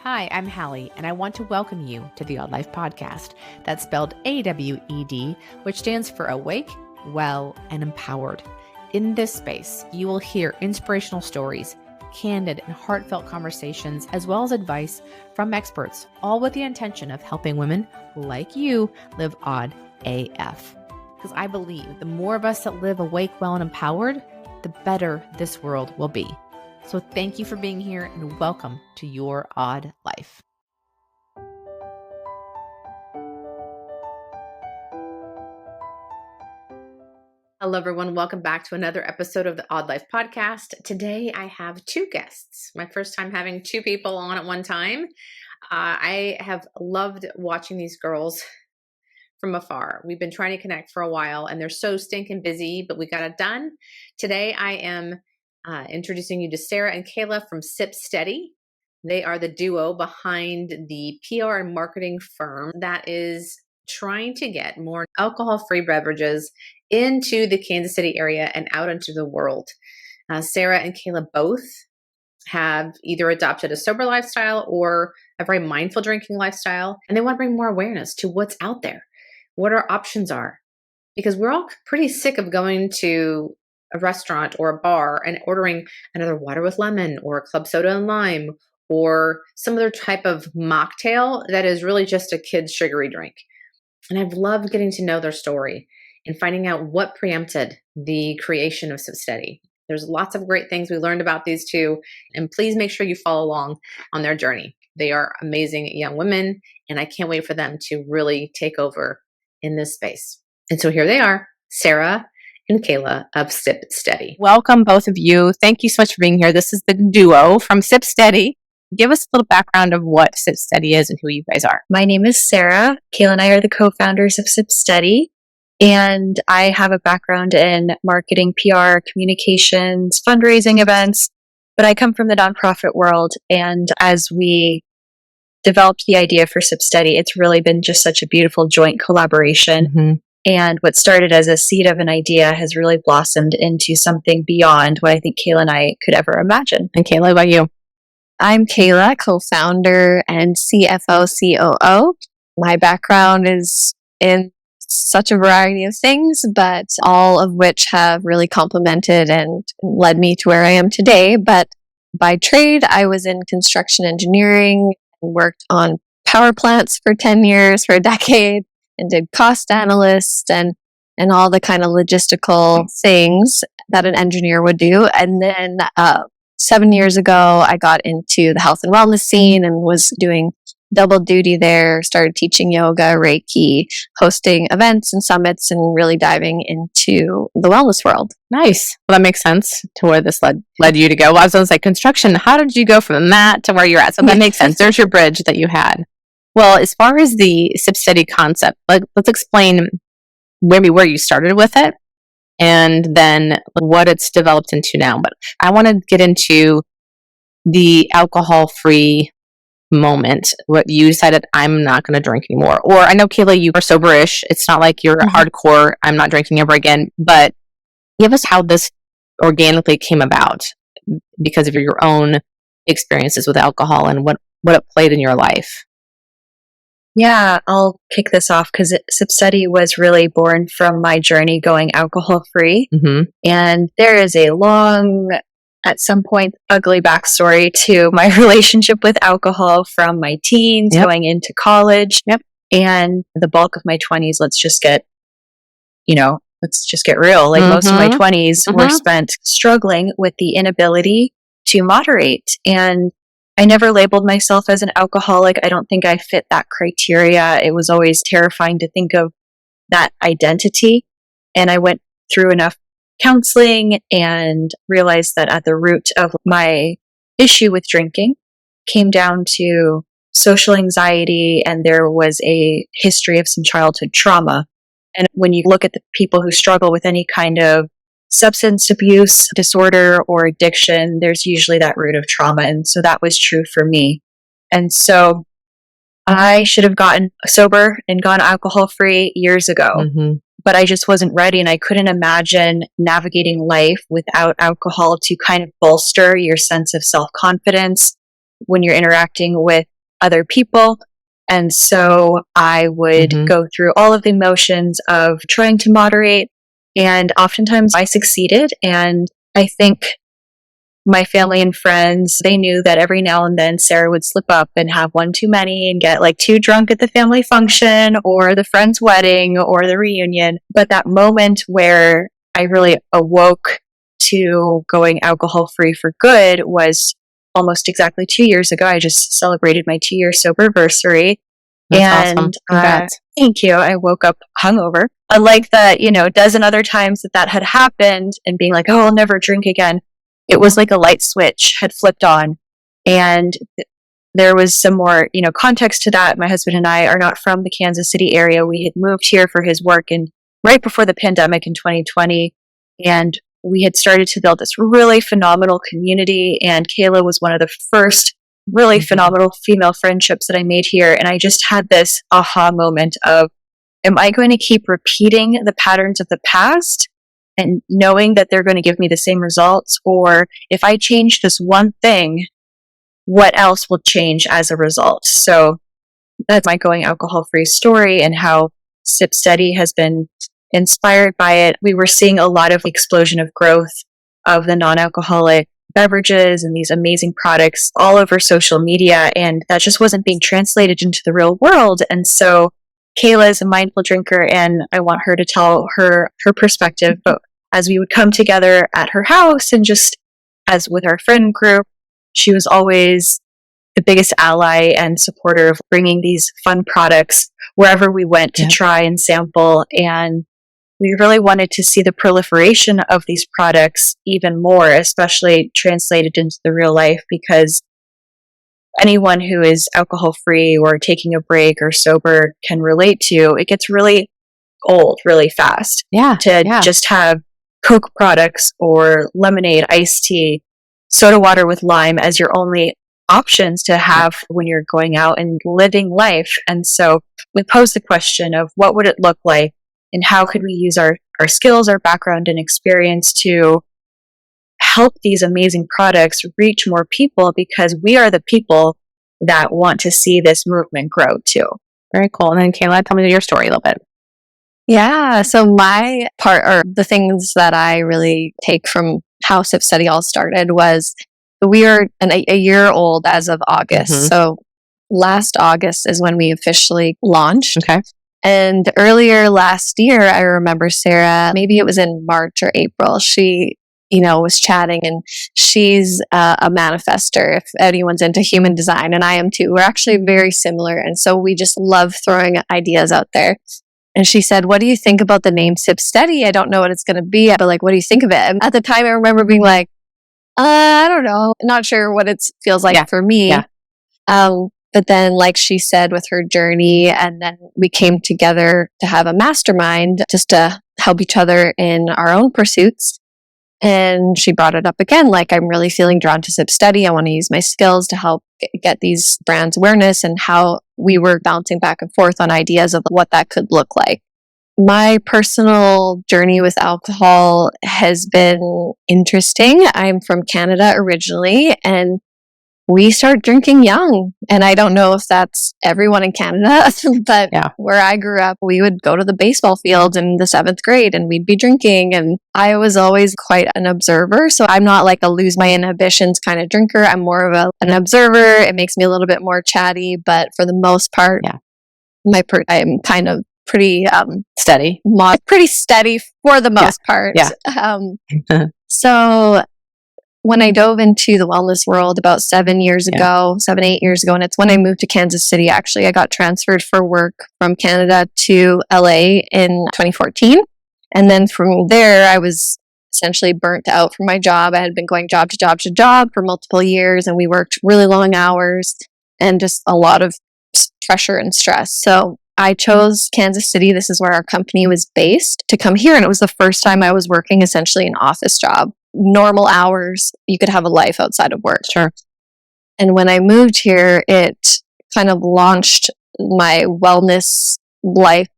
Hi, I'm Hallie, and I want to welcome you to the Odd Life Podcast. That's spelled AWED, which stands for Awake, Well, and Empowered. In this space, you will hear inspirational stories, candid and heartfelt conversations, as well as advice from experts, all with the intention of helping women like you live odd AF. Because I believe the more of us that live awake, well, and empowered, the better this world will be. So thank you for being here and welcome to your odd life. Hello, everyone. Welcome back to another episode of the Odd Life Podcast. Today, I have two guests. My first time having two people on at one time. I have loved watching these girls from afar. We've been trying to connect for a while, and they're so stinking busy, but we got it done. Today, I am introducing you to Sarah and Kayla from SipSteady. They are the duo behind the PR and marketing firm that is trying to get more alcohol-free beverages into the Kansas City area and out into the world. Sarah and Kayla both have either adopted a sober lifestyle or a very mindful drinking lifestyle, and they want to bring more awareness to what's out there, what our options are, because we're all pretty sick of going to a restaurant or a bar and ordering another water with lemon or a club soda and lime or some other type of mocktail that is really just a kid's sugary drink. And I've loved getting to know their story and finding out what preempted the creation of SipSteady. There's lots of great things we learned about these two, and please make sure you follow along on their journey. They are amazing young women, and I can't wait for them to really take over in this space. And so here they are, Sarah and Kayla of SipSteady. Welcome, both of you. Thank you so much for being here. This is the duo from SipSteady. Give us a little background of what SipSteady is and who you guys are. My name is Sarah. Kayla and I are the co-founders of SipSteady, and I have a background in marketing, PR, communications, fundraising events, but I come from the nonprofit world, and as we developed the idea for SipSteady, it's really been just such a beautiful joint collaboration. Mm-hmm. And what started as a seed of an idea has really blossomed into something beyond what I think Kayla and I could ever imagine. And Kayla, about you? I'm Kayla, co-founder and CFO, COO. My background is in such a variety of things, but all of which have really complemented and led me to where I am today. But by trade, I was in construction engineering and worked on power plants for 10 years, for a decade, and did cost analyst and all the kind of logistical things that an engineer would do. And then 7 years ago, I got into the health and wellness scene and was doing double duty there, started teaching yoga, Reiki, hosting events and summits, and really diving into the wellness world. Nice. Well, that makes sense to where this led you to go. Well, I was going to say construction. How did you go from that to where you're at? So that makes sense. There's your bridge that you had. Well, as far as the SipSteady concept, let's explain where you started with it and then what it's developed into now. But I want to get into the alcohol-free moment, what you decided, I'm not going to drink anymore. Or I know, Kayla, you are soberish. It's not like you're hardcore, I'm not drinking ever again. But give us how this organically came about because of your own experiences with alcohol and what it played in your life. Yeah, I'll kick this off because SipSteady was really born from my journey going alcohol-free. Mm-hmm. And there is a long, at some point, ugly backstory to my relationship with alcohol from my teens going into college. Yep. And the bulk of my 20s, let's just get real. Like most of my 20s were spent struggling with the inability to moderate. And I never labeled myself as an alcoholic. I don't think I fit that criteria. It was always terrifying to think of that identity. And I went through enough counseling and realized that at the root of my issue with drinking came down to social anxiety, and there was a history of some childhood trauma. And when you look at the people who struggle with any kind of substance abuse disorder or addiction, there's usually that root of trauma. And so that was true for me. And so I should have gotten sober and gone alcohol free years ago, but I just wasn't ready. And I couldn't imagine navigating life without alcohol to kind of bolster your sense of self-confidence when you're interacting with other people. And so I would go through all of the motions of trying to moderate. And oftentimes I succeeded. And I think my family and friends, they knew that every now and then Sarah would slip up and have one too many and get like too drunk at the family function or the friend's wedding or the reunion. But that moment where I really awoke to going alcohol free for good was almost exactly 2 years ago. I just celebrated my 2-year sober-versary. That's And awesome. Congrats. thank you. I woke up hungover. Unlike the, a dozen other times that had happened and being like, oh, I'll never drink again. It was like a light switch had flipped on. And there was some more, context to that. My husband and I are not from the Kansas City area. We had moved here for his work right before the pandemic in 2020. And we had started to build this really phenomenal community. And Kayla was one of the first really phenomenal female friendships that I made here. And I just had this aha moment of, am I going to keep repeating the patterns of the past and knowing that they're going to give me the same results? Or if I change this one thing, what else will change as a result? So that's my going alcohol-free story and how SipSteady has been inspired by it. We were seeing a lot of explosion of growth of the non-alcoholic beverages and these amazing products all over social media, and that just wasn't being translated into the real world. And so Kayla is a mindful drinker, and I want her to tell her perspective. But as we would come together at her house and just as with our friend group, she was always the biggest ally and supporter of bringing these fun products wherever we went to try and sample. And we really wanted to see the proliferation of these products even more, especially translated into the real life, because anyone who is alcohol free or taking a break or sober can relate to, it gets really old really fast. Just have Coke products or lemonade, iced tea, soda water with lime as your only options to have when you're going out and living life. And so we posed the question of what would it look like and how could we use our skills, our background and experience to help these amazing products reach more people, because we are the people that want to see this movement grow too. Very cool. And then Kayla, tell me your story a little bit. Yeah. So my part, or the things that I really take from how SipSteady all started, was we are a year old as of August. So last August is when we officially launched. Okay. And earlier last year, I remember Sarah, maybe it was in March or April, she, was chatting, and she's a manifester, if anyone's into human design, and I am too. We're actually very similar. And so we just love throwing ideas out there. And she said, what do you think about the name SipSteady? I don't know what it's going to be, but like, what do you think of it? And at the time, I remember being like, I don't know. Not sure what it feels like for me. But then, like she said, with her journey, and then we came together to have a mastermind just to help each other in our own pursuits. And she brought it up again, like, I'm really feeling drawn to SipSteady. I want to use my skills to help get these brands awareness, and how we were bouncing back and forth on ideas of what that could look like. My personal journey with alcohol has been interesting. I'm from Canada originally, and we start drinking young. And I don't know if that's everyone in Canada, but where I grew up, we would go to the baseball field in the 7th grade and we'd be drinking. And I was always quite an observer. So I'm not like a lose my inhibitions kind of drinker. I'm more of an observer. It makes me a little bit more chatty, but for the most part, I'm kind of pretty steady. Pretty steady for the most part. So when I dove into the wellness world about 7, 8 years ago, and it's when I moved to Kansas City, actually. I got transferred for work from Canada to LA in 2014. And then from there, I was essentially burnt out from my job. I had been going job to job to job for multiple years, and we worked really long hours and just a lot of pressure and stress. So I chose Kansas City. This is where our company was based, to come here. And it was the first time I was working essentially an office job. Normal hours, you could have a life outside of work. Sure. And when I moved here, it kind of launched my wellness life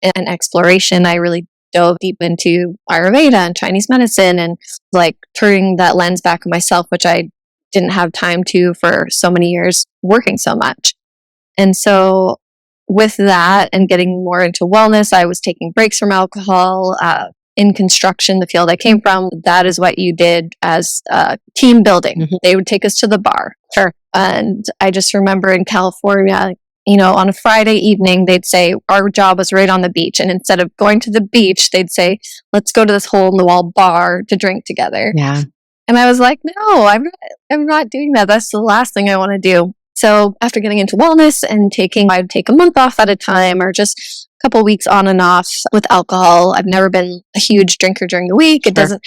and exploration. I really dove deep into Ayurveda and Chinese medicine, and like turning that lens back on myself, which I didn't have time to for so many years working so much. And so with that and getting more into wellness, I was taking breaks from alcohol. In construction, the field I came from, that is what you did as team building. Mm-hmm. They would take us to the bar. Sure. And I just remember in California, on a Friday evening, they'd say our job was right on the beach. And instead of going to the beach, they'd say, let's go to this hole in the wall bar to drink together. Yeah. And I was like, no, I'm not doing that. That's the last thing I want to do. So after getting into wellness and I'd take a month off at a time or just a couple weeks on and off with alcohol. I've never been a huge drinker during the week. It doesn't,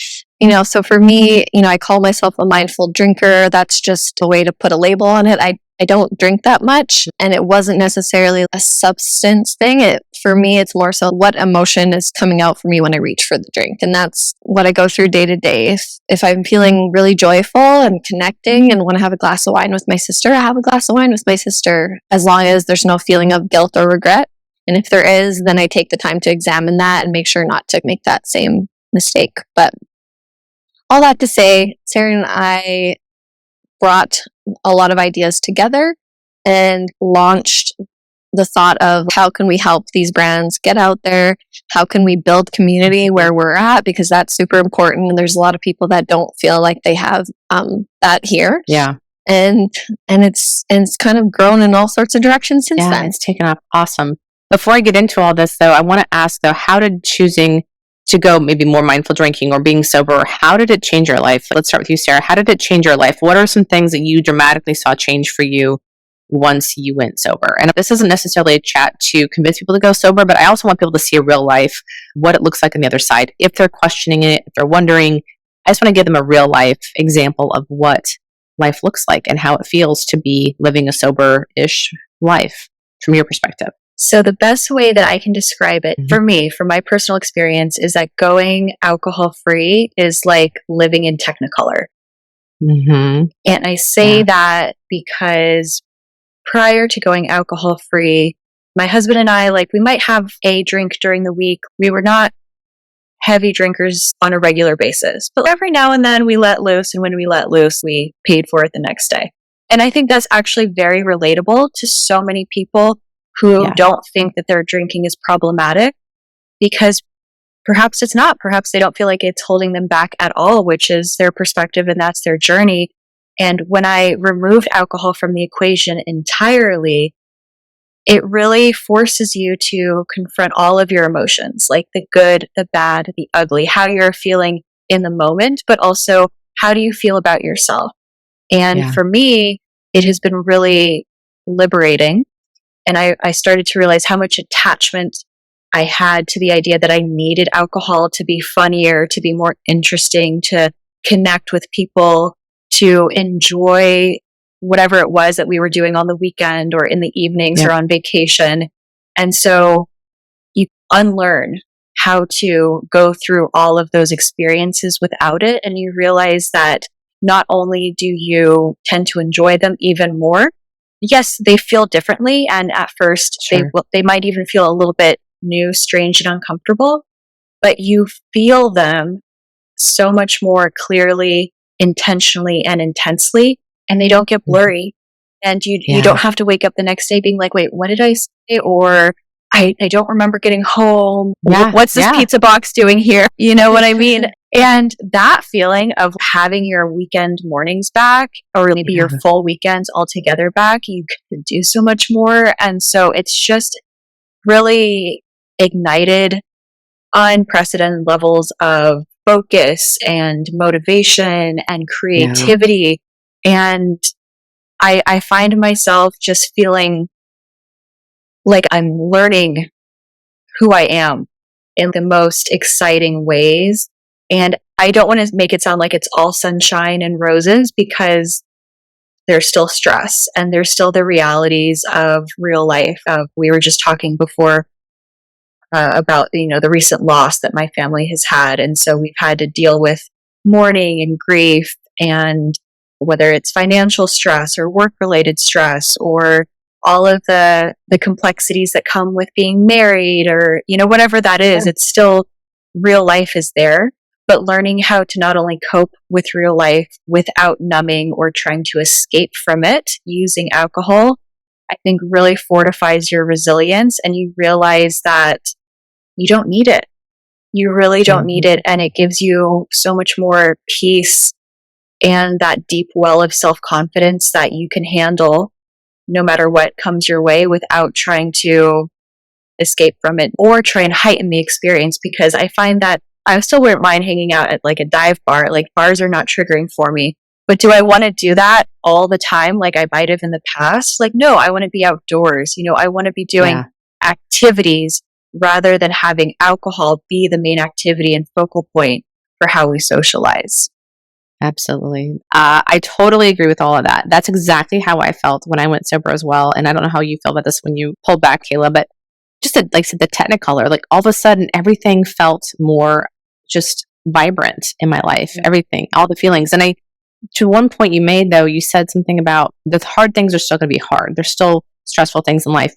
so for me, I call myself a mindful drinker. That's just a way to put a label on it. I don't drink that much, and it wasn't necessarily a substance thing. For me, it's more so what emotion is coming out for me when I reach for the drink. And that's what I go through day to day. If I'm feeling really joyful and connecting and want to have a glass of wine with my sister, I have a glass of wine with my sister, as long as there's no feeling of guilt or regret. And if there is, then I take the time to examine that and make sure not to make that same mistake. But all that to say, Sarah and I brought a lot of ideas together and launched the thought of how can we help these brands get out there? How can we build community where we're at? Because that's super important. And there's a lot of people that don't feel like they have that here. Yeah. And it's kind of grown in all sorts of directions since then. It's taken off. Awesome. Before I get into all this, though, I want to ask, though, how did choosing to go maybe more mindful drinking or being sober, how did it change your life? Let's start with you, Sarah. How did it change your life? What are some things that you dramatically saw change for you once you went sober? And this isn't necessarily a chat to convince people to go sober, but I also want people to see a real life, what it looks like on the other side. If they're questioning it, if they're wondering, I just want to give them a real life example of what life looks like and how it feels to be living a sober-ish life from your perspective. So the best way that I can describe it for me, from my personal experience, is that going alcohol-free is like living in Technicolor. Mm-hmm. And I say that because prior to going alcohol-free, my husband and I, we might have a drink during the week. We were not heavy drinkers on a regular basis, but every now and then we let loose. And when we let loose, we paid for it the next day. And I think that's actually very relatable to so many people who don't think that their drinking is problematic, because perhaps it's not. Perhaps they don't feel like it's holding them back at all, which is their perspective and that's their journey. And when I removed alcohol from the equation entirely, it really forces you to confront all of your emotions, like the good, the bad, the ugly, how you're feeling in the moment, but also how do you feel about yourself? And for me, it has been really liberating. And I started to realize how much attachment I had to the idea that I needed alcohol to be funnier, to be more interesting, to connect with people, to enjoy whatever it was that we were doing on the weekend or in the evenings or on vacation. And so you unlearn how to go through all of those experiences without it. And you realize that not only do you tend to enjoy them even more, yes, they feel differently. And at first, they might even feel a little bit new, strange, and uncomfortable. But you feel them so much more clearly, intentionally, and intensely. And they don't get blurry. And you don't have to wake up the next day being like, wait, what did I say? Or I don't remember getting home. What's this pizza box doing here? You know what I mean? And that feeling of having your weekend mornings back, or maybe your full weekends altogether back, you can do so much more. And so it's just really ignited unprecedented levels of focus and motivation and creativity. And I find myself just feeling like I'm learning who I am in the most exciting ways. And I don't want to make it sound like it's all sunshine and roses, because there's still stress and there's still the realities of real life. We were just talking before about, the recent loss that my family has had. And so we've had to deal with mourning and grief, and whether it's financial stress or work-related stress or all of the complexities that come with being married, or, whatever that is, it's still, real life is there. But learning how to not only cope with real life without numbing or trying to escape from it using alcohol, I think really fortifies your resilience, and you realize that you don't need it. You really don't need it. And it gives you so much more peace and that deep well of self-confidence that you can handle no matter what comes your way without trying to escape from it or try and heighten the experience. Because I find that I still wouldn't mind hanging out at like a dive bar. Like, bars are not triggering for me. But do I want to do that all the time like I might have in the past? Like, no, I want to be outdoors. I want to be doing activities rather than having alcohol be the main activity and focal point for how we socialize. Absolutely. I totally agree with all of that. That's exactly how I felt when I went sober as well. And I don't know how you feel about this when you pulled back, Kayla, but just like I said, the technicolor, like all of a sudden everything felt more just vibrant in my life. Everything, all the feelings. And to one point you made though, you said something about the hard things are still going to be hard. There's still stressful things in life,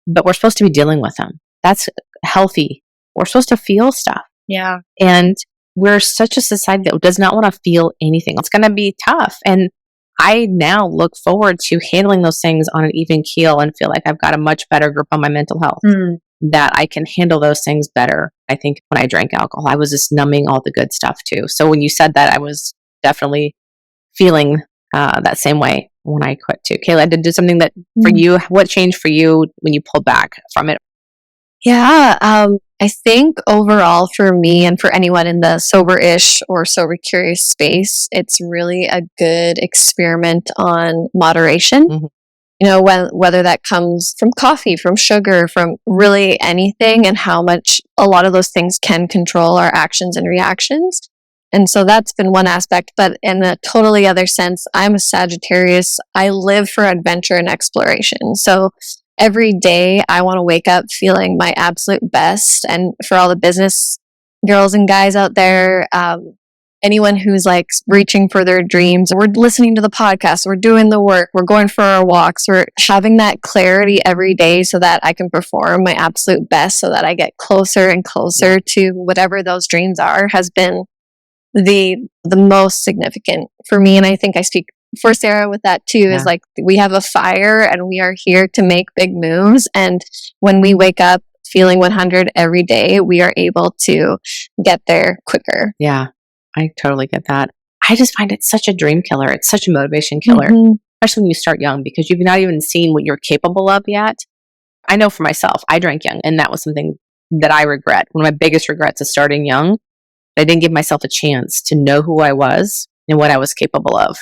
but we're supposed to be dealing with them. That's healthy. We're supposed to feel stuff. Yeah. And we're such a society that does not want to feel anything. It's going to be tough. And I now look forward to handling those things on an even keel and feel like I've got a much better grip on my mental health, that I can handle those things better. I think when I drank alcohol, I was just numbing all the good stuff too. So when you said that, I was definitely feeling that same way when I quit too. Kayla, did something that for you, what changed for you when you pulled back from it? Yeah, I think overall for me and for anyone in the sober-ish or sober-curious space, it's really a good experiment on moderation. Whether that comes from coffee, from sugar, from really anything, and how much a lot of those things can control our actions and reactions. And so that's been one aspect. But in a totally other sense, I'm a Sagittarius. I live for adventure and exploration. So every day I want to wake up feeling my absolute best. And for all the business girls and guys out there, anyone who's like reaching for their dreams, we're listening to the podcast, we're doing the work, we're going for our walks, we're having that clarity every day so that I can perform my absolute best, so that I get closer and closer to whatever those dreams are, has been the most significant for me. And I think I speak for Sarah with that too, is like, we have a fire and we are here to make big moves. And when we wake up feeling 100 every day, we are able to get there quicker. Yeah, I totally get that. I just find it such a dream killer. It's such a motivation killer, especially when you start young, because you've not even seen what you're capable of yet. I know for myself, I drank young, and that was something that I regret. One of my biggest regrets is starting young. I didn't give myself a chance to know who I was and what I was capable of.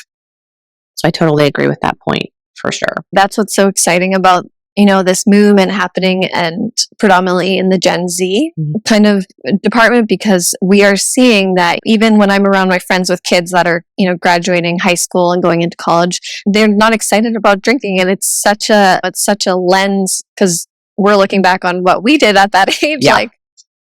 So I totally agree with that point, for sure. That's what's so exciting about, this movement happening, and predominantly in the Gen Z kind of department, because we are seeing that even when I'm around my friends with kids that are, graduating high school and going into college, they're not excited about drinking. And it's such a lens, because we're looking back on what we did at that age, like,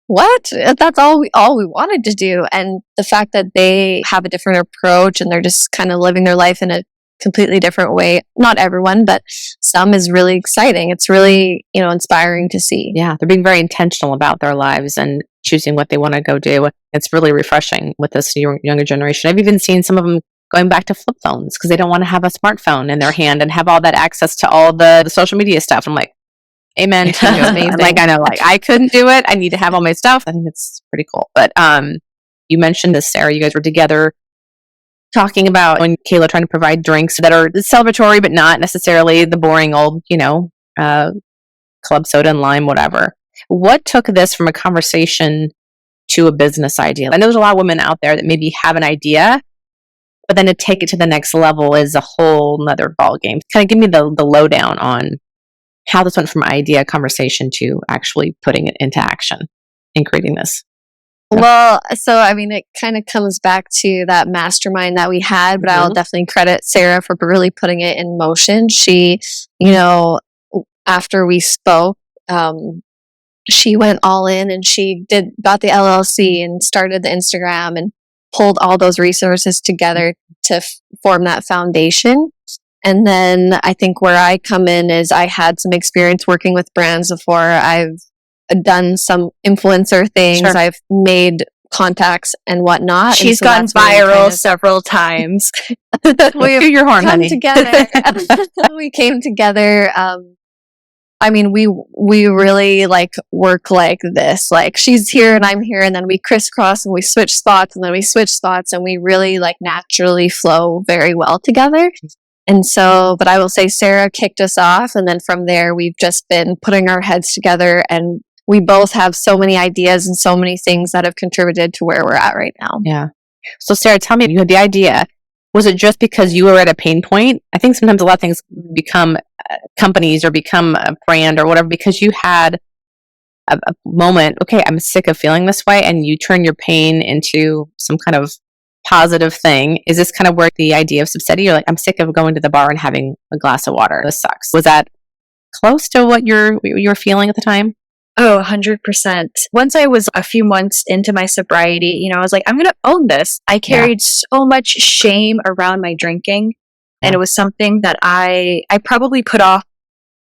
what? That's all we wanted to do. And the fact that they have a different approach and they're just kind of living their life in a completely different way. Not everyone, but some, is really exciting. It's really, inspiring to see. Yeah, they're being very intentional about their lives and choosing what they want to go do. It's really refreshing with this younger generation. I've even seen some of them going back to flip phones because they don't want to have a smartphone in their hand and have all that access to all the social media stuff. I'm like, amen to you. Like, I know, like, I couldn't do it. I need to have all my stuff. I think it's pretty cool. But you mentioned this, Sarah. You guys were together talking about when Kayla trying to provide drinks that are celebratory, but not necessarily the boring old, club soda and lime, whatever. What took this from a conversation to a business idea? I know there's a lot of women out there that maybe have an idea, but then to take it to the next level is a whole nother ball game. Kind of give me the lowdown on how this went from idea conversation to actually putting it into action and creating this. Well, so it kind of comes back to that mastermind that we had, but I'll definitely credit Sarah for really putting it in motion. She, after we spoke, she went all in and she got the LLC and started the Instagram and pulled all those resources together to form that foundation. And then I think where I come in is I had some experience working with brands before. I've done some influencer things. I've made contacts and whatnot. She's and gone so viral several times. We've Do your horn, come honey. together. We came together. I mean, we really like work like this. Like she's here and I'm here, and then we crisscross and we switch spots, and then we switch spots, and we really like naturally flow very well together. And so, but I will say Sarah kicked us off, and then from there we've just been putting our heads together, and we both have so many ideas and so many things that have contributed to where we're at right now. Yeah. So Sarah, tell me, you had the idea. Was it just because you were at a pain point? I think sometimes a lot of things become companies or become a brand or whatever because you had a moment, okay, I'm sick of feeling this way, and you turn your pain into some kind of positive thing. Is this kind of where the idea of SipSteady, you're like, I'm sick of going to the bar and having a glass of water. This sucks. Was that close to what you were feeling at the time? Oh, 100%. Once I was a few months into my sobriety, I was like, I'm going to own this. I carried so much shame around my drinking. And it was something that I probably put off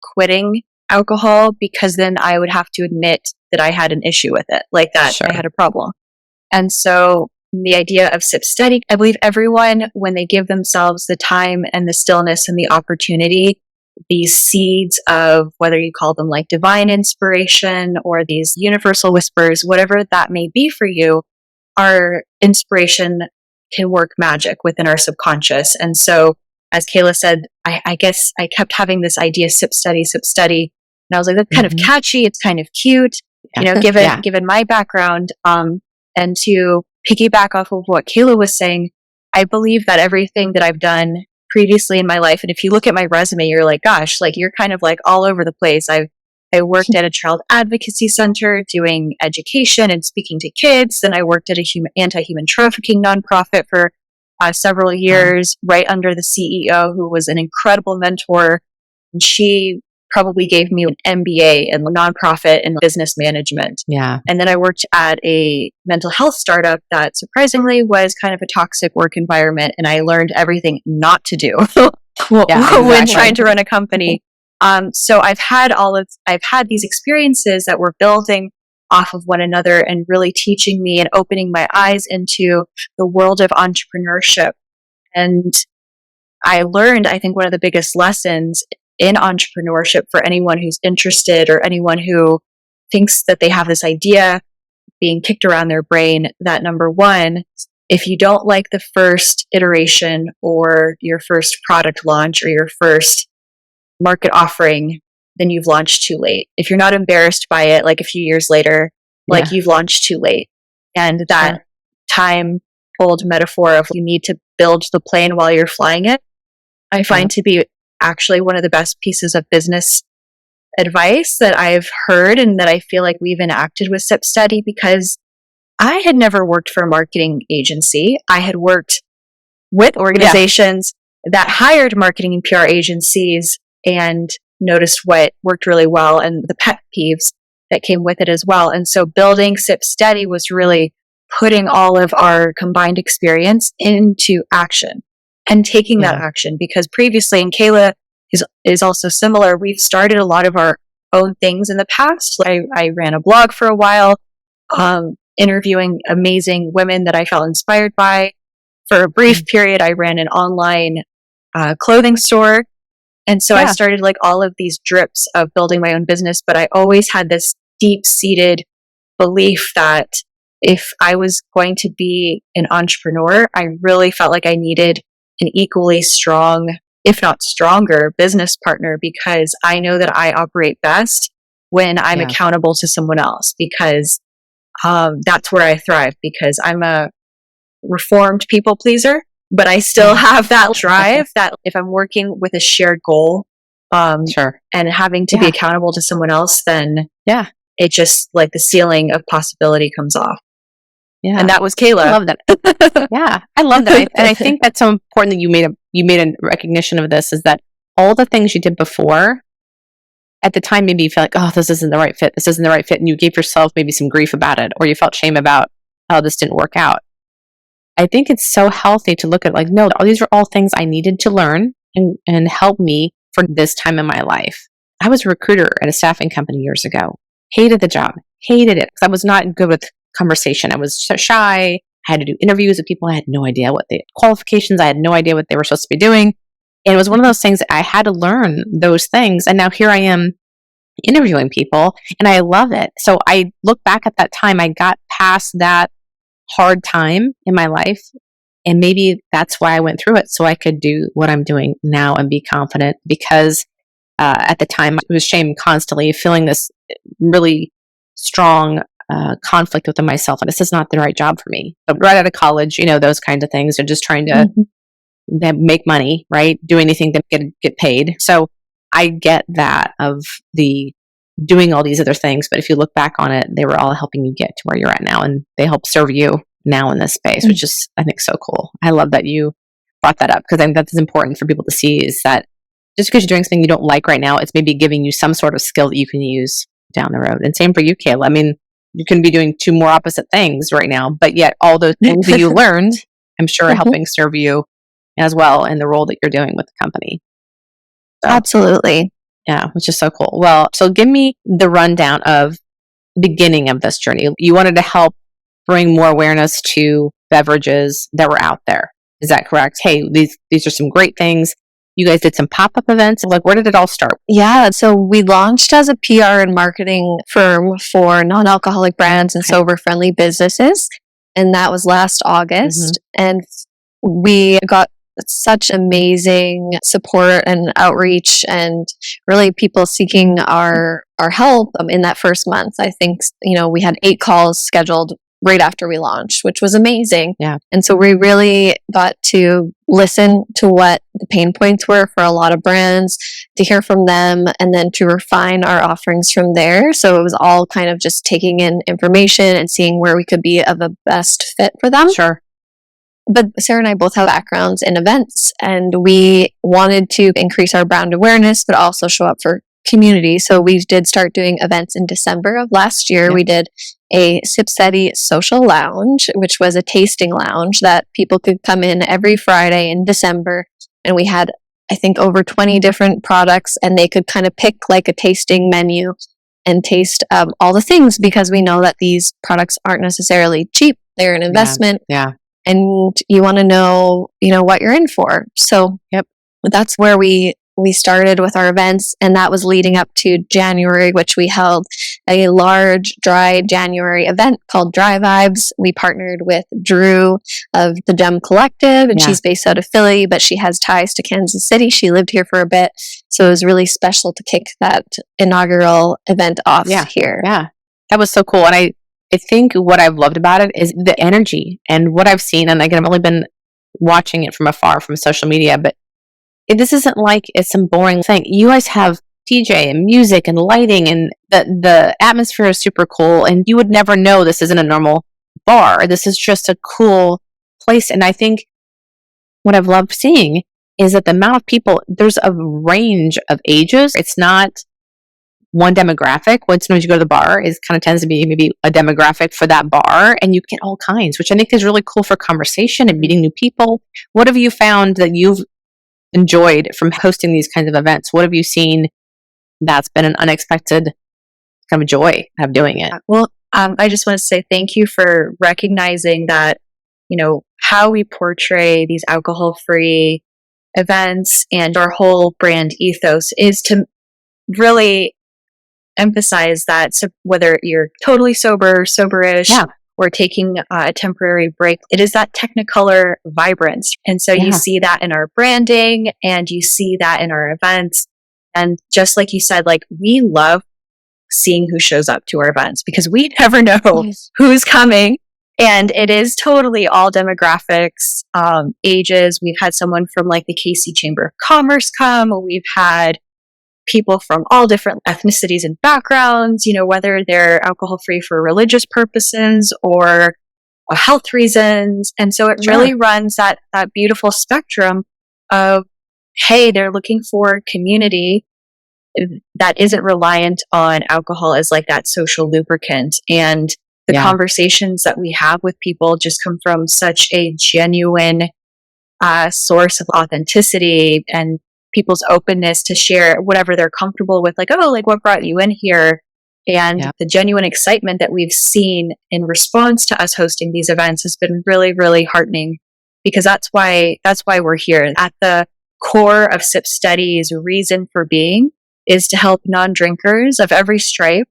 quitting alcohol because then I would have to admit that I had an issue with it, like that I had a problem. And so the idea of SipSteady, I believe everyone, when they give themselves the time and the stillness and the opportunity, these seeds of whether you call them like divine inspiration or these universal whispers, whatever that may be for you, our inspiration can work magic within our subconscious. And so, as Kayla said, I guess I kept having this idea, SipSteady. And I was like, that's kind of catchy. It's kind of cute, given my background. And to piggyback off of what Kayla was saying, I believe that everything that I've done previously in my life, and if you look at my resume, you're like, gosh, like you're kind of like all over the place. I worked at a child advocacy center doing education and speaking to kids. Then I worked at a anti-human trafficking nonprofit for several years, right under the CEO, who was an incredible mentor. And she probably gave me an MBA in nonprofit and business management. Yeah. And then I worked at a mental health startup that surprisingly was kind of a toxic work environment. And I learned everything not to do when trying to run a company. So I've had these experiences that were building off of one another and really teaching me and opening my eyes into the world of entrepreneurship. And I learned, I think, one of the biggest lessons in entrepreneurship for anyone who's interested or anyone who thinks that they have this idea being kicked around their brain, that number one, if you don't like the first iteration or your first product launch or your first market offering, then you've launched too late. If you're not embarrassed by it, like a few years later, like you've launched too late. And that time-old metaphor of you need to build the plane while you're flying it, I find to be actually one of the best pieces of business advice that I've heard and that I feel like we've enacted with SipSteady, because I had never worked for a marketing agency. I had worked with organizations that hired marketing and PR agencies and noticed what worked really well and the pet peeves that came with it as well. And so building SipSteady was really putting all of our combined experience into action and taking that action, because previously, and Kayla is also similar, we've started a lot of our own things in the past. I ran a blog for a while, interviewing amazing women that I felt inspired by. For a brief period, I ran an online clothing store. And so I started like all of these drips of building my own business, but I always had this deep-seated belief that if I was going to be an entrepreneur, I really felt like I needed an equally strong, if not stronger, business partner, because I know that I operate best when I'm accountable to someone else, because that's where I thrive, because I'm a reformed people pleaser, but I still have that drive that if I'm working with a shared goal and having to be accountable to someone else, then it just like the ceiling of possibility comes off. Yeah. And that was Kayla. I love that. I love that. And I think that's so important that you made a recognition of this, is that all the things you did before, at the time, maybe you felt like, oh, this isn't the right fit. This isn't the right fit. And you gave yourself maybe some grief about it, or you felt shame about how this didn't work out. I think it's so healthy to look at like, no, these are all things I needed to learn and help me for this time in my life. I was a recruiter at a staffing company years ago. Hated the job. Hated it because I was not good with conversation. I was so shy. I had to do interviews with people. I had no idea what the qualifications. I had no idea what they were supposed to be doing. And it was one of those things that I had to learn those things. And now here I am interviewing people and I love it. So I look back at that time, I got past that hard time in my life. And maybe that's why I went through it, so I could do what I'm doing now and be confident. Because at the time, I was shame constantly, feeling this really strong conflict within myself. And this is not the right job for me. But right out of college, those kinds of things, and just trying to make money, right? Do anything to get paid. So I get that of the doing all these other things. But if you look back on it, they were all helping you get to where you're at now, and they help serve you now in this space, which is, I think, so cool. I love that you brought that up, because I think that's important for people to see, is that just because you're doing something you don't like right now, it's maybe giving you some sort of skill that you can use down the road. And same for you, Kayla. I mean, you can be doing two more opposite things right now, but yet all those things that you learned, I'm sure, are helping serve you as well in the role that you're doing with the company. So, absolutely. Yeah, which is so cool. Well, so give me the rundown of the beginning of this journey. You wanted to help bring more awareness to beverages that were out there. Is that correct? Hey, these are some great things. You guys did some pop-up events. Like, where did it all start? Yeah, so we launched as a PR and marketing firm for non-alcoholic brands and sober-friendly businesses. And that was last August. And we got such amazing support and outreach, and really people seeking our help in that first month. I think, we had 8 calls scheduled right after we launched, which was amazing. Yeah. And so we really got to listen to what the pain points were for a lot of brands, to hear from them, and then to refine our offerings from there. So it was all kind of just taking in information and seeing where we could be of a best fit for them. Sure. But Sarah and I both have backgrounds in events, and we wanted to increase our brand awareness, but also show up for community. So we did start doing events in December of last year. Yeah. We did a SipSteady social lounge, which was a tasting lounge that people could come in every Friday in December. And we had, I think, over 20 different products, and they could kind of pick like a tasting menu and taste all the things, because we know that these products aren't necessarily cheap. They're an investment. Yeah. And you want to know, what you're in for. So that's where we started with our events, and that was leading up to January, which we held a large dry January event called Dry Vibes. We partnered with Drew of the Gem Collective, and she's based out of Philly, but she has ties to Kansas City. She lived here for a bit, so it was really special to kick that inaugural event off here. Yeah, that was so cool. And I think what I've loved about it is the energy and what I've seen. And again, I've only been watching it from afar from social media, but this isn't like it's some boring thing. You guys have DJ and music and lighting, and the atmosphere is super cool. And you would never know this isn't a normal bar. This is just a cool place. And I think what I've loved seeing is that the amount of people, there's a range of ages. It's not one demographic. When sometimes you go to the bar, it kind of tends to be maybe a demographic for that bar, and you get all kinds, which I think is really cool for conversation and meeting new people. What have you found that you've enjoyed from hosting these kinds of events? What have you seen that's been an unexpected kind of joy of doing it? Well, I just want to say thank you for recognizing that, how we portray these alcohol-free events and our whole brand ethos is to really emphasize that. So whether you're totally sober, soberish, or taking a temporary break, it is that Technicolor vibrance. And so you see that in our branding, and you see that in our events. And just like you said, like, we love seeing who shows up to our events, because we never know who's coming. And it is totally all demographics, ages. We've had someone from like the KC Chamber of Commerce come. We've had people from all different ethnicities and backgrounds, whether they're alcohol free for religious purposes or health reasons. And so it really runs that beautiful spectrum of, hey, they're looking for community that isn't reliant on alcohol as like that social lubricant. And the conversations that we have with people just come from such a genuine source of authenticity and people's openness to share whatever they're comfortable with. Like, oh, like, what brought you in here? And the genuine excitement that we've seen in response to us hosting these events has been really, really heartening, because that's why we're here. At the core of SipSteady's reason for being is to help non-drinkers of every stripe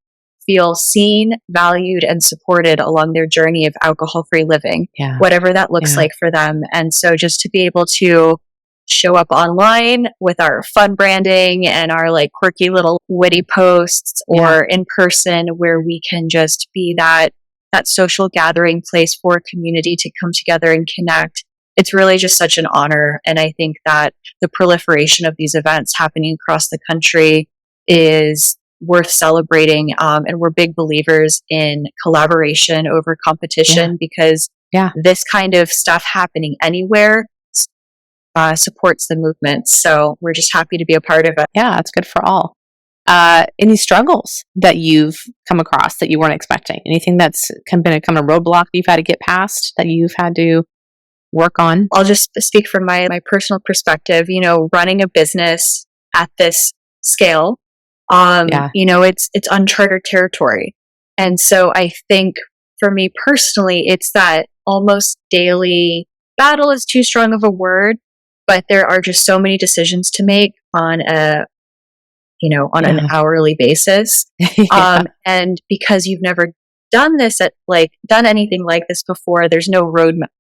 feel seen, valued, and supported along their journey of alcohol-free living, whatever that looks like for them. And so just to be able to show up online with our fun branding and our like quirky little witty posts, or in person where we can just be that social gathering place for a community to come together and connect. It's really just such an honor. And I think that the proliferation of these events happening across the country is worth celebrating. And we're big believers in collaboration over competition, because this kind of stuff happening anywhere supports the movement. So we're just happy to be a part of it. Yeah, it's good for all. Any struggles that you've come across that you weren't expecting? Anything that's been a kind of roadblock that you've had to get past, that you've had to work on? I'll just speak from my personal perspective. You know, running a business at this scale, you know, it's uncharted territory. And so I think for me personally, it's that almost daily battle is too strong of a word, but there are just so many decisions to make on an hourly basis. And because you've never done anything like this before, there's no roadmap.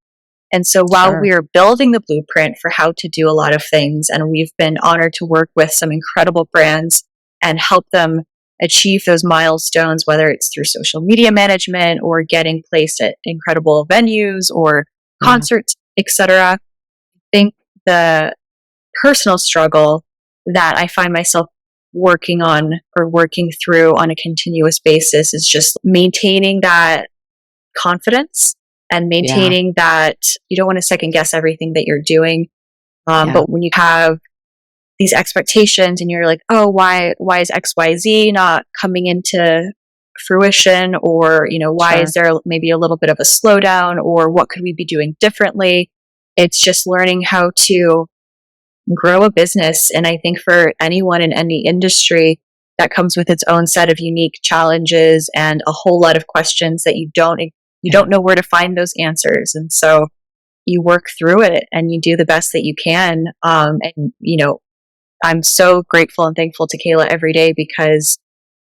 And so while we are building the blueprint for how to do a lot of things, and we've been honored to work with some incredible brands and help them achieve those milestones, whether it's through social media management or getting placed at incredible venues or concerts, etc. I think the personal struggle that I find myself working through on a continuous basis is just maintaining that confidence and maintaining that you don't want to second guess everything that you're doing. But when you have these expectations and you're like, oh, why is XYZ not coming into fruition? Or, why is there maybe a little bit of a slowdown, or what could we be doing differently? It's just learning how to grow a business. And I think for anyone in any industry, that comes with its own set of unique challenges and a whole lot of questions that you don't know where to find those answers. And so you work through it and you do the best that you can. I'm so grateful and thankful to Kayla every day, because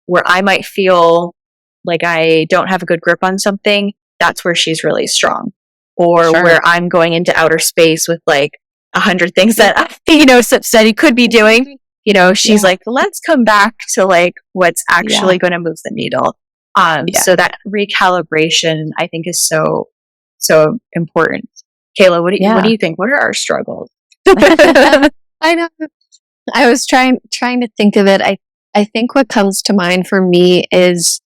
where I might feel like I don't have a good grip on something, that's where she's really strong. Or where I'm going into outer space with like 100 things that SipSteady could be doing. She's like, let's come back to like what's actually going to move the needle. So that recalibration, I think, is so important. Kayla, what do you think? What are our struggles? I know. I was trying to think of it. I think what comes to mind for me is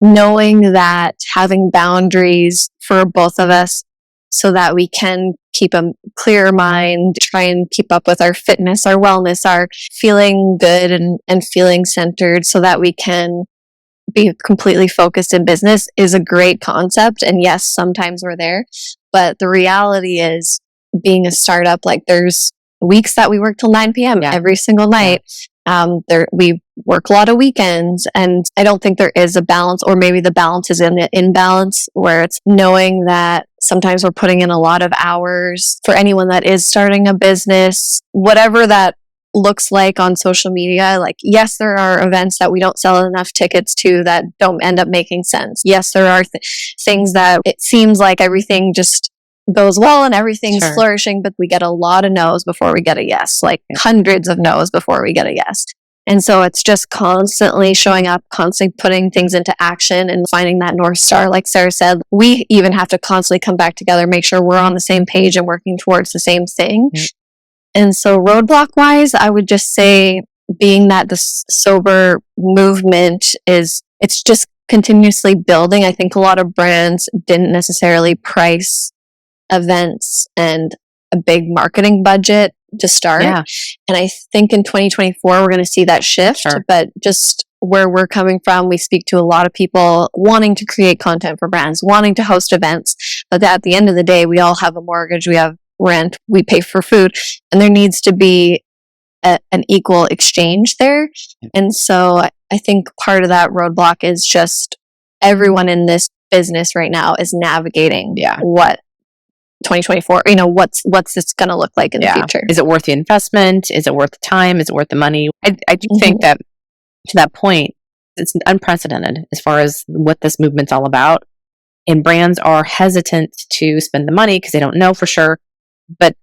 knowing that having boundaries for both of us, so that we can keep a clear mind, try and keep up with our fitness, our wellness, our feeling good and feeling centered, so that we can be completely focused in business, is a great concept. And yes, sometimes we're there, but the reality is, being a startup, like there's weeks that we work till 9 p.m. every single night. We work a lot of weekends, and I don't think there is a balance, or maybe the balance is in the imbalance, where it's knowing that sometimes we're putting in a lot of hours. For anyone that is starting a business, whatever that looks like on social media, like, yes, there are events that we don't sell enough tickets to that don't end up making sense. Yes, there are things that it seems like everything just goes well and everything's flourishing, but we get a lot of no's before we get a yes, like hundreds of no's before we get a yes. And so it's just constantly showing up, constantly putting things into action and finding that North Star. Like Sarah said, we even have to constantly come back together, make sure we're on the same page and working towards the same thing. And so roadblock wise, I would just say, being that the sober movement it's just continuously building. I think a lot of brands didn't necessarily price events and a big marketing budget to start. And I think in 2024, we're going to see that shift. But just where we're coming from, we speak to a lot of people wanting to create content for brands, wanting to host events. But at the end of the day, we all have a mortgage, we have rent, we pay for food, and there needs to be an equal exchange there. And so I think part of that roadblock is just everyone in this business right now is navigating what 2024, what's this going to look like in the future. Is it worth the investment? Is it worth the time? Is it worth the money? I do think that to that point, it's unprecedented as far as what this movement's all about. And brands are hesitant to spend the money because they don't know for sure. But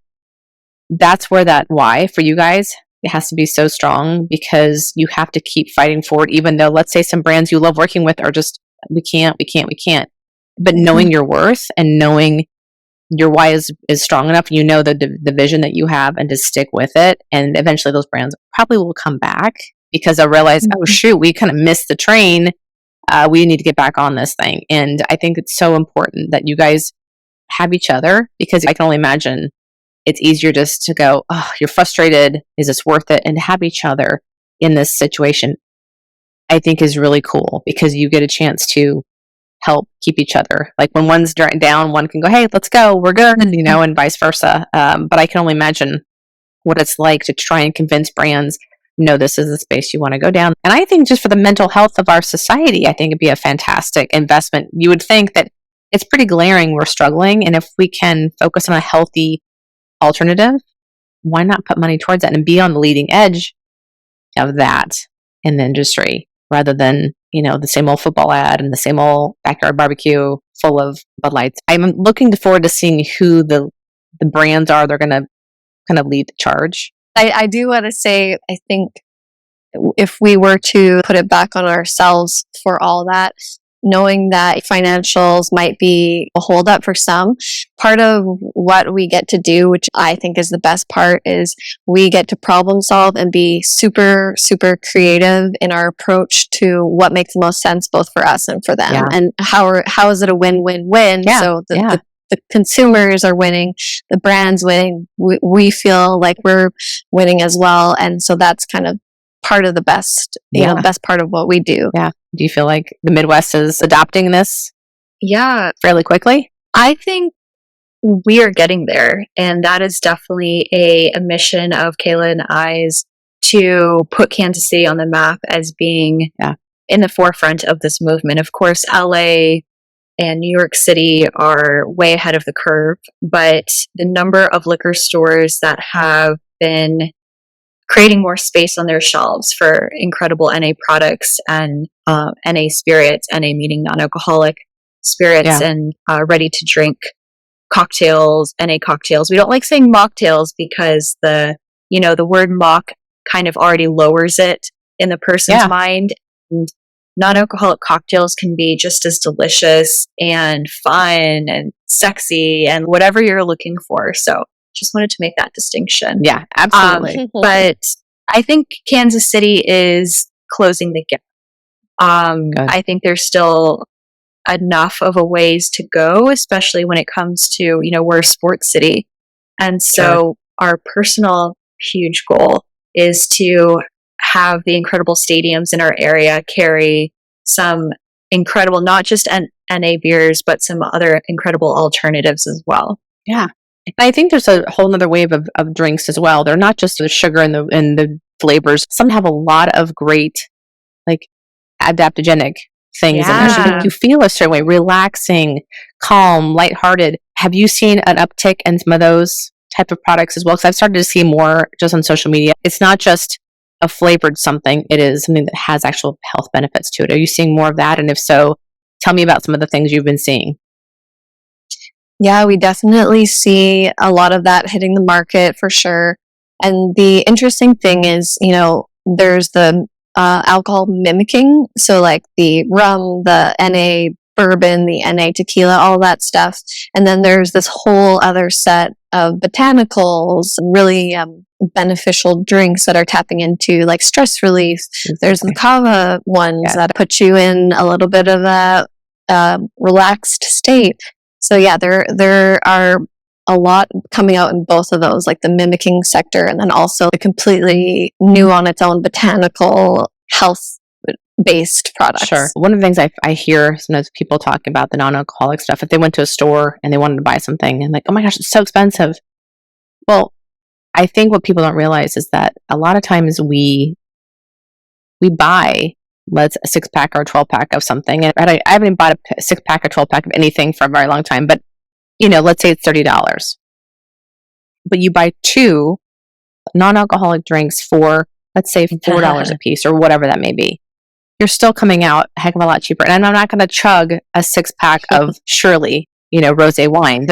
that's where that why for you guys, it has to be so strong, because you have to keep fighting for it, even though, let's say, some brands you love working with are just, we can't. But knowing your worth and knowing your why is strong enough, you know the vision that you have, and to stick with it. And eventually those brands probably will come back because they'll realize, oh shoot, we kind of missed the train. We need to get back on this thing. And I think it's so important that you guys have each other, because I can only imagine it's easier just to go, oh, you're frustrated. Is this worth it? And to have each other in this situation, I think is really cool, because you get a chance to help keep each other. Like when one's down, one can go, hey, let's go, we're good, and vice versa. But I can only imagine what it's like to try and convince brands, no, this is the space you want to go down. And I think just for the mental health of our society, I think it'd be a fantastic investment. You would think that it's pretty glaring we're struggling, and if we can focus on a healthy alternative, why not put money towards that and be on the leading edge of that in the industry, rather than the same old football ad and the same old backyard barbecue full of Bud Lights. I'm looking forward to seeing who the brands are. They're going to kind of lead the charge. I do want to say, I think if we were to put it back on ourselves for all that, knowing that financials might be a holdup for some, part of what we get to do, which I think is the best part, is we get to problem solve and be super, super creative in our approach to what makes the most sense both for us and for them. And how is it a win-win-win? So the consumers are winning, the brand's winning, we feel like we're winning as well. And so that's kind of part of the best, best part of what we do. Yeah. Do you feel like the Midwest is adopting this? Yeah. Fairly quickly? I think we are getting there. And that is definitely a mission of Kayla and I's, to put Kansas City on the map as being in the forefront of this movement. Of course, LA and New York City are way ahead of the curve, but the number of liquor stores that have been creating more space on their shelves for incredible NA products and NA spirits, NA meaning non-alcoholic spirits, and ready to drink cocktails, NA cocktails. We don't like saying mocktails because the word mock kind of already lowers it in the person's mind. And non-alcoholic cocktails can be just as delicious and fun and sexy and whatever you're looking for. So just wanted to make that distinction. Yeah, absolutely. But I think Kansas City is closing the gap. I think there's still enough of a ways to go, especially when it comes to, we're a sports city. And so our personal huge goal is to have the incredible stadiums in our area carry some incredible, not just NA beers, but some other incredible alternatives as well. Yeah. I think there's a whole other wave of drinks as well. They're not just the sugar and the flavors. Some have a lot of great, like, adaptogenic things in there. So make you feel a certain way, relaxing, calm, lighthearted. Have you seen an uptick in some of those type of products as well? Because I've started to see more just on social media. It's not just a flavored something. It is something that has actual health benefits to it. Are you seeing more of that? And if so, tell me about some of the things you've been seeing. Yeah, we definitely see a lot of that hitting the market for sure. And the interesting thing is, there's the alcohol mimicking. So like the rum, the NA bourbon, the NA tequila, all that stuff. And then there's this whole other set of botanicals, really beneficial drinks that are tapping into like stress relief. There's the kava ones that put you in a little bit of a relaxed state. So there are a lot coming out in both of those, like the mimicking sector, and then also a completely new on its own botanical health-based products. Sure. One of the things I hear sometimes people talking about the non-alcoholic stuff, if they went to a store and they wanted to buy something and like, oh my gosh, it's so expensive. Well, I think what people don't realize is that a lot of times we buy let's a 6-pack or a 12-pack of something. And I haven't even bought a 6-pack or 12-pack of anything for a very long time, but let's say it's $30. But you buy 2 non-alcoholic drinks for, let's say, $4 a piece or whatever that may be. You're still coming out a heck of a lot cheaper. And I'm not going to chug a 6-pack of Shirley, rosé wine.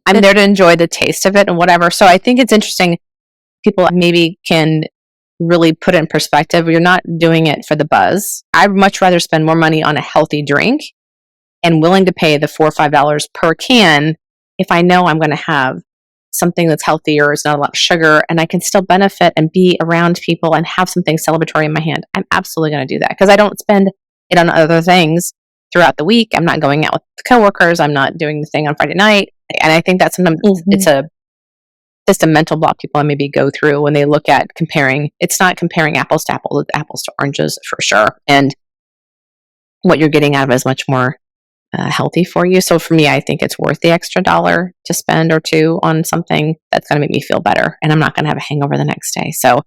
I'm there to enjoy the taste of it and whatever. So I think it's interesting. People maybe can really put it in perspective. You're not doing it for the buzz. I'd much rather spend more money on a healthy drink and willing to pay the $4 or $5 per can if I know I'm going to have something that's healthier, it's not a lot of sugar, and I can still benefit and be around people and have something celebratory in my hand. I'm absolutely going to do that because I don't spend it on other things throughout the week. I'm not going out with coworkers. I'm not doing the thing on Friday night. And I think that sometimes it's just a mental block people maybe go through when they look at comparing. It's not comparing apples to apples, it's apples to oranges for sure. And what you're getting out of it is much more healthy for you. So for me, I think it's worth the extra $1 to spend or $2 on something that's going to make me feel better. And I'm not going to have a hangover the next day. So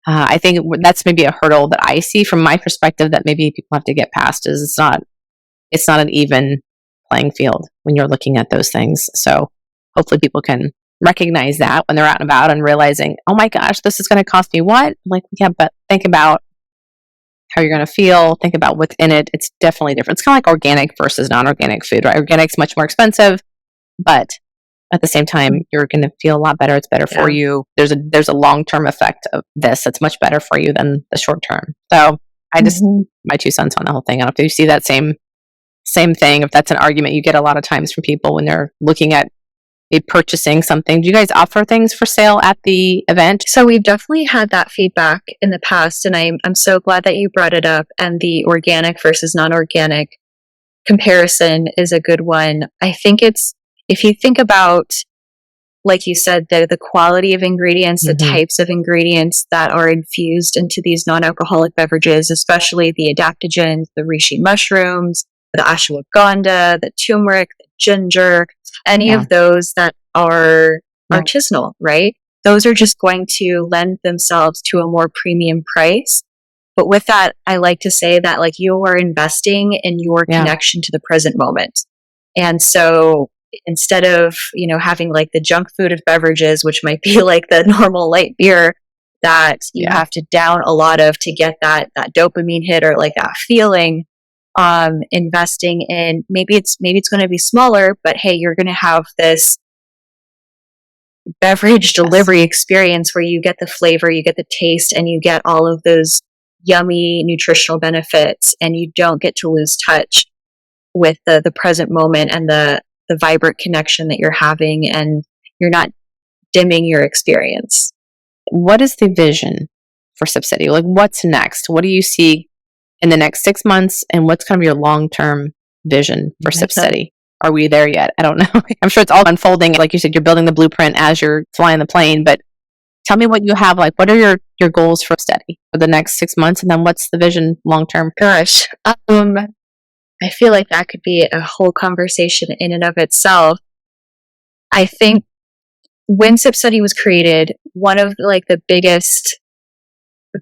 I think that's maybe a hurdle that I see from my perspective that maybe people have to get past is it's not an even playing field when you're looking at those things. So hopefully people can recognize that when they're out and about and realizing, oh my gosh, this is going to cost me what? Like, yeah, but think about how you're going to feel, think about what's in it. It's definitely different. It's kind of like organic versus non-organic food, right? Organic's much more expensive, but at the same time, you're going to feel a lot better. It's better for you. There's a long-term effect of this. It's much better for you than the short term. So I just, my 2 cents on the whole thing. I don't know if you see that same thing, if that's an argument you get a lot of times from people when they're looking at purchasing something. Do you guys offer things for sale at the event? So we've definitely had that feedback in the past, and I'm so glad that you brought it up. And the organic versus non-organic comparison is a good one. I think if you think about, like you said, the quality of ingredients, the types of ingredients that are infused into these non-alcoholic beverages, especially the adaptogens, the reishi mushrooms, the ashwagandha, the turmeric, the ginger, any of those that are artisanal, right? Those are just going to lend themselves to a more premium price. But with that, I like to say that like you are investing in your connection to the present moment. And so instead of, having like the junk food of beverages, which might be like the normal light beer that you have to down a lot of to get that dopamine hit or like that feeling, investing in maybe it's going to be smaller, but hey, you're going to have this beverage delivery experience where you get the flavor, you get the taste, and you get all of those yummy nutritional benefits, and you don't get to lose touch with the present moment and the vibrant connection that you're having, and you're not dimming your experience. What is the vision for SipSteady? Like, what's next? What do you see in the next 6 months, and what's kind of your long-term vision for SipSteady? Are we there yet? I don't know. I'm sure it's all unfolding. Like you said, you're building the blueprint as you're flying the plane, but tell me what you have. Like, what are your goals for SipSteady for the next 6 months, and then what's the vision long-term? Gosh, I feel like that could be a whole conversation in and of itself. I think when SipSteady was created, one of like the biggest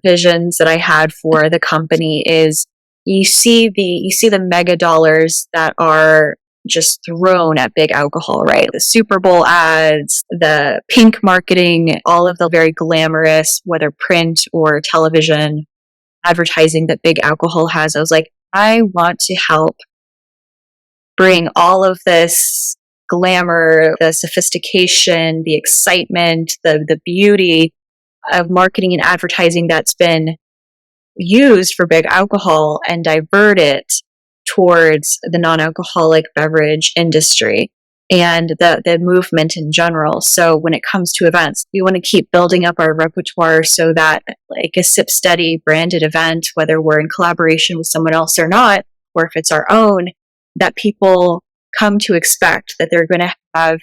visions that I had for the company is you see the mega dollars that are just thrown at big alcohol, right? The Super Bowl ads, the pink marketing, all of the very glamorous, whether print or television advertising that big alcohol has. I was like, I want to help bring all of this glamour, the sophistication, the excitement, the beauty of marketing and advertising that's been used for big alcohol and divert it towards the non-alcoholic beverage industry and the movement in general. So when it comes to events, we want to keep building up our repertoire so that like a SipSteady branded event, whether we're in collaboration with someone else or not, or if it's our own, that people come to expect that they're going to have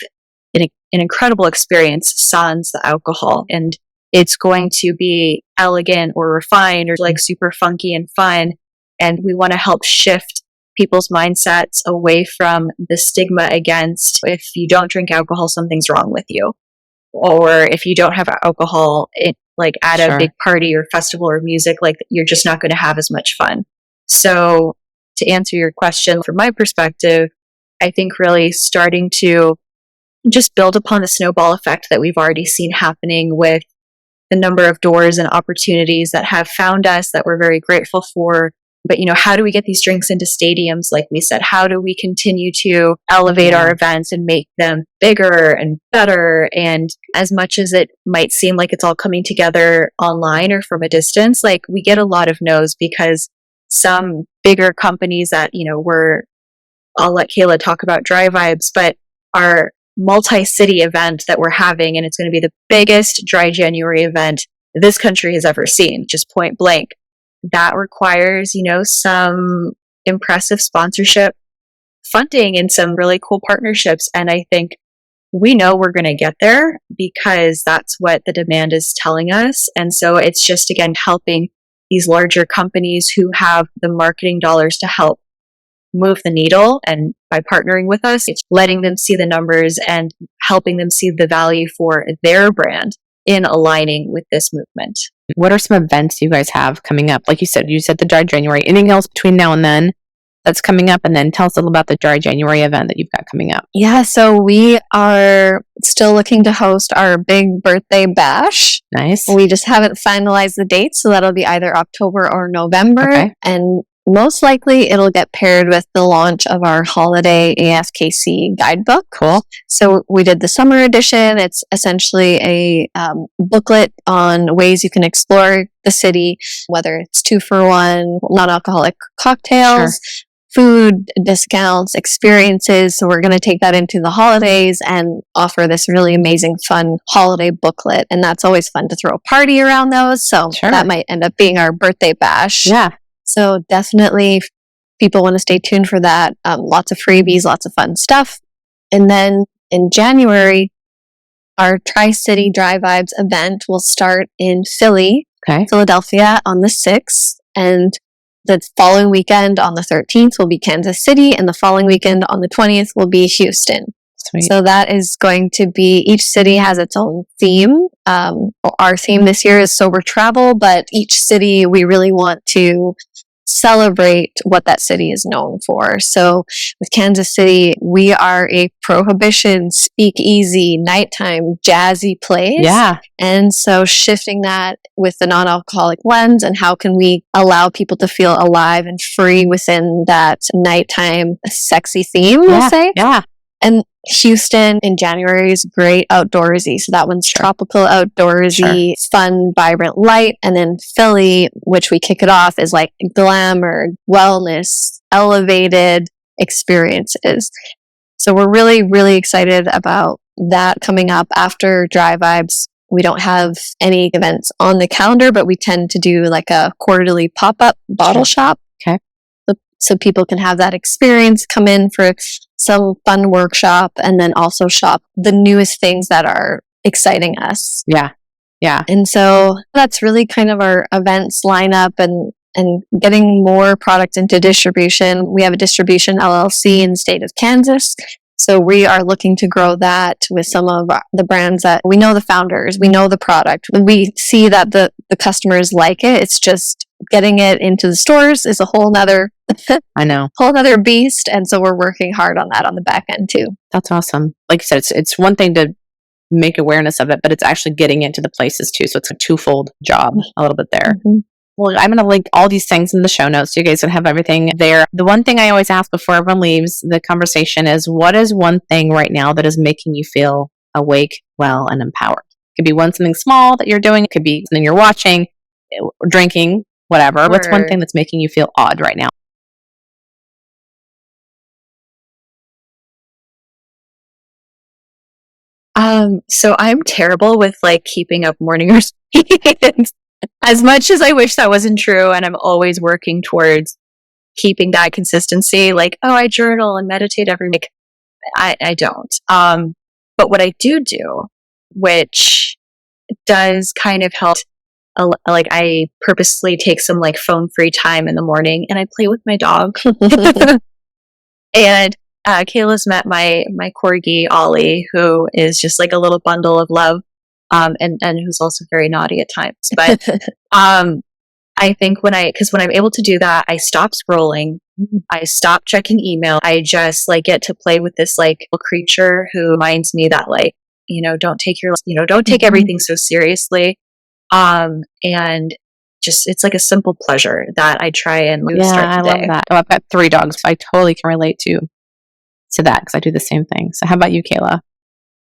an incredible experience sans the alcohol. And it's going to be elegant or refined or like super funky and fun. And we want to help shift people's mindsets away from the stigma against if you don't drink alcohol, something's wrong with you. Or if you don't have alcohol, at a big party or festival or music, like you're just not going to have as much fun. So to answer your question, from my perspective, I think really starting to just build upon the snowball effect that we've already seen happening with the number of doors and opportunities that have found us that we're very grateful for. But, how do we get these drinks into stadiums? Like we said, how do we continue to elevate our events and make them bigger and better? And as much as it might seem like it's all coming together online or from a distance, like we get a lot of no's because some bigger companies that, I'll let Kayla talk about Dry Vibes, but our multi-city event that we're having, and it's going to be the biggest Dry January event this country has ever seen, just point blank. That requires, some impressive sponsorship funding and some really cool partnerships. And I think we know we're going to get there because that's what the demand is telling us. And so it's just, again, helping these larger companies who have the marketing dollars to help move the needle. And by partnering with us, it's letting them see the numbers and helping them see the value for their brand in aligning with this movement. What are some events you guys have coming up? Like you said the Dry January. Anything else between now and then that's coming up? And then tell us a little about the Dry January event that you've got coming up. Yeah, so we are still looking to host our big birthday bash. Nice. We just haven't finalized the date, so that'll be either October or November. Okay. And most likely it'll get paired with the launch of our holiday AFKC guidebook. Cool. So we did the summer edition. It's essentially a booklet on ways you can explore the city, whether it's 2-for-1, non-alcoholic cocktails, food discounts, experiences. So we're going to take that into the holidays and offer this really amazing, fun holiday booklet. And that's always fun to throw a party around those. So that might end up being our birthday bash. Yeah. So definitely people want to stay tuned for that. Lots of freebies, lots of fun stuff. And then in January, our Tri-City Dry Vibes event will start in Philadelphia on the 6th. And the following weekend on the 13th will be Kansas City. And the following weekend on the 20th will be Houston. Sweet. So that is going to be, each city has its own theme. Our theme this year is sober travel, but each city we really want to celebrate what that city is known for. So with Kansas City, we are a prohibition, speakeasy, nighttime, jazzy place. Yeah. And so shifting that with the non-alcoholic lens and how can we allow people to feel alive and free within that nighttime sexy theme, we'll say. Yeah. And Houston in January is great outdoorsy. So that one's tropical outdoorsy, fun, vibrant light. And then Philly, which we kick it off, is like glamour, wellness, elevated experiences. So we're really, really excited about that coming up after Dry Vibes. We don't have any events on the calendar, but we tend to do like a quarterly pop-up bottle shop. Okay. So people can have that experience, come in for some fun workshop, and then also shop the newest things that are exciting us. Yeah. Yeah. And so that's really kind of our events lineup and getting more product into distribution. We have a distribution LLC in the state of Kansas. So we are looking to grow that with some of the brands that we know the founders, we know the product. We see that the customers like it. It's just getting it into the stores is a whole nother whole nother beast. And so we're working hard on that on the back end too. That's awesome. Like you said, it's one thing to make awareness of it, but it's actually getting it to the places too. So it's a twofold job a little bit there. Mm-hmm. Well, I'm going to link all these things in the show notes so you guys can have everything there. The one thing I always ask before everyone leaves the conversation is, what is one thing right now that is making you feel awake, well, and empowered? It could be something small that you're doing. It could be something you're watching, drinking, whatever. What's one thing that's making you feel odd right now? So I'm terrible with like keeping up morning routines. As much as I wish that wasn't true, and I'm always working towards keeping that consistency, like, oh, I journal and meditate every week. I don't. But what I do, which does kind of help, like I purposely take some like phone-free time in the morning and I play with my dog. And Kayla's met my corgi, Ollie, who is just like a little bundle of love. And who's also very naughty at times. But I think because when I'm able to do that, I stop scrolling. I stop checking email. I just like get to play with this like little creature who reminds me that like, don't take everything so seriously. And just, it's like a simple pleasure that I try and start the day. I love that. Oh, I've got 3 dogs, so I totally can relate to that because I do the same thing. So how about you, Kayla?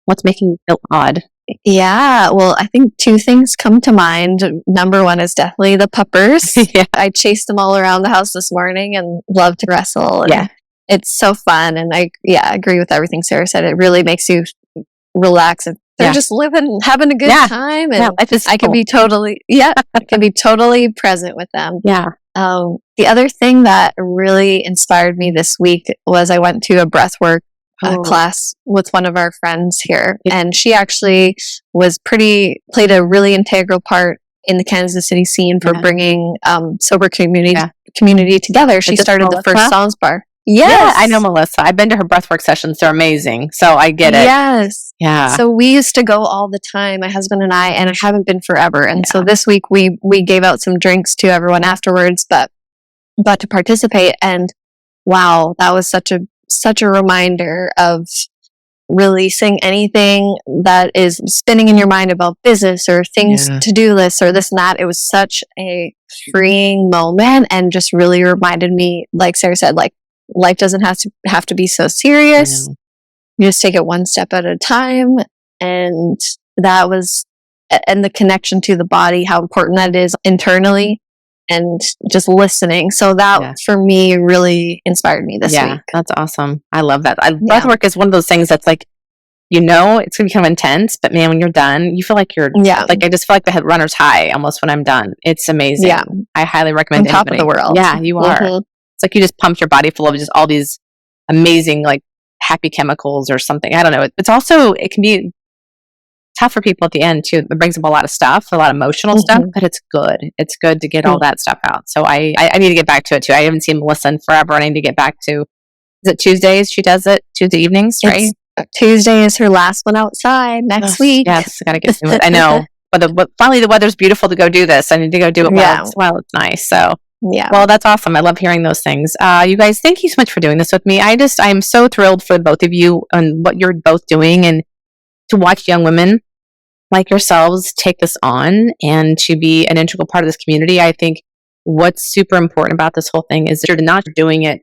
What's making you feel odd? Yeah, well, I think 2 things come to mind. Number 1 is definitely the puppers. Yeah. I chased them all around the house this morning and love to wrestle. And it's so fun. And I agree with everything Sarah said. It really makes you relax. And they're just having a good time. And I can be totally present with them. Yeah. The other thing that really inspired me this week was I went to a breathwork class with one of our friends here, and she actually played a really integral part in the Kansas City scene for bringing sober community together. She started the first Psalms bar. Yes. Yeah, I know Melissa. I've been to her breathwork sessions. They're amazing. So I get it. Yes. Yeah. So we used to go all the time, my husband and I haven't been forever. And so this week we gave out some drinks to everyone afterwards, but to participate. And wow, that was such a reminder of releasing anything that is spinning in your mind about business or things, to-do lists or this and that. It was such a freeing moment and just really reminded me, like Sarah said, like life doesn't have to be so serious. You just take it one step at a time. And the connection to the body, how important that is internally. And just listening. So that for me really inspired me this week. That's awesome. I love that. Breathwork is one of those things that's like, it's going to be kind of intense, but man, when you're done, you feel like like, I just feel like the runner's high almost when I'm done. It's amazing. Yeah. I highly recommend on top of the world. Yeah, you are. It's like you just pumped your body full of just all these amazing, like happy chemicals or something. I don't know. It's also, it can be tough for people at the end too. It brings up a lot of stuff, a lot of emotional stuff, but it's good. It's good to get all that stuff out. So I need to get back to it too. I haven't seen Melissa in forever, and I need to get back to. Is it Tuesdays? She does it Tuesday evenings, right? Tuesday is her last one outside next week. Yes, I gotta get to it. I know, but finally the weather's beautiful to go do this. I need to go do it while it's nice. So well, that's awesome. I love hearing those things. You guys, thank you so much for doing this with me. I'm so thrilled for both of you and what you're both doing, and to watch young women like yourselves take this on and to be an integral part of this community. I think what's super important about this whole thing is that you're not doing it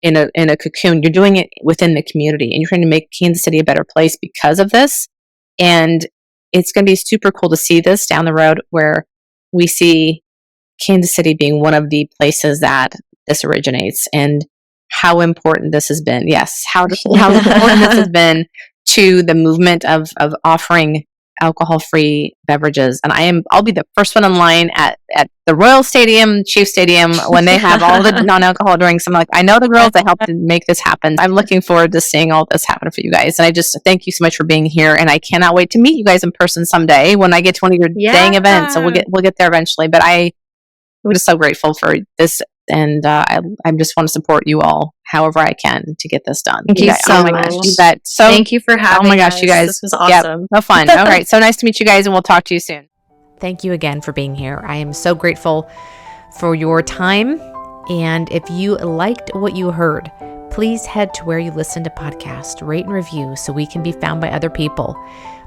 in a cocoon. You're doing it within the community, and you're trying to make Kansas City a better place because of this. And it's going to be super cool to see this down the road, where we see Kansas City being one of the places that this originates, and how important this has been. Yes, how important this has been to the movement of offering alcohol-free beverages. And I'll be the first one in line at the Royal Stadium, Chief Stadium, when they have all the non-alcohol drinks. I'm like, I know the girls that helped to make this happen. I'm looking forward to seeing all this happen for you guys. And I just thank you so much for being here. And I cannot wait to meet you guys in person someday when I get to one of your dang events. So we'll get there eventually. But I'm just so grateful for this. And I just want to support you all however I can to get this done. Thank you so much. So thank you for having us. Oh my gosh, you guys. This was awesome. So fun. All right. So nice to meet you guys, and we'll talk to you soon. Thank you again for being here. I am so grateful for your time. And if you liked what you heard, please head to where you listen to podcasts, rate and review so we can be found by other people.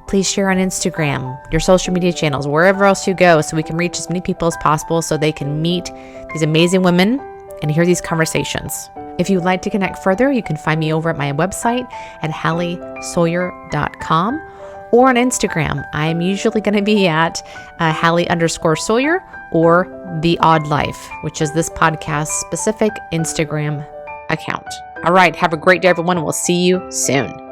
Please share on Instagram, your social media channels, wherever else you go, so we can reach as many people as possible so they can meet these amazing women and hear these conversations. If you'd like to connect further, you can find me over at my website at HallieSawyer.com or on Instagram. I am usually going to be at Hallie_Sawyer or The Odd Life, which is this podcast specific Instagram account. All right. Have a great day, everyone. And we'll see you soon.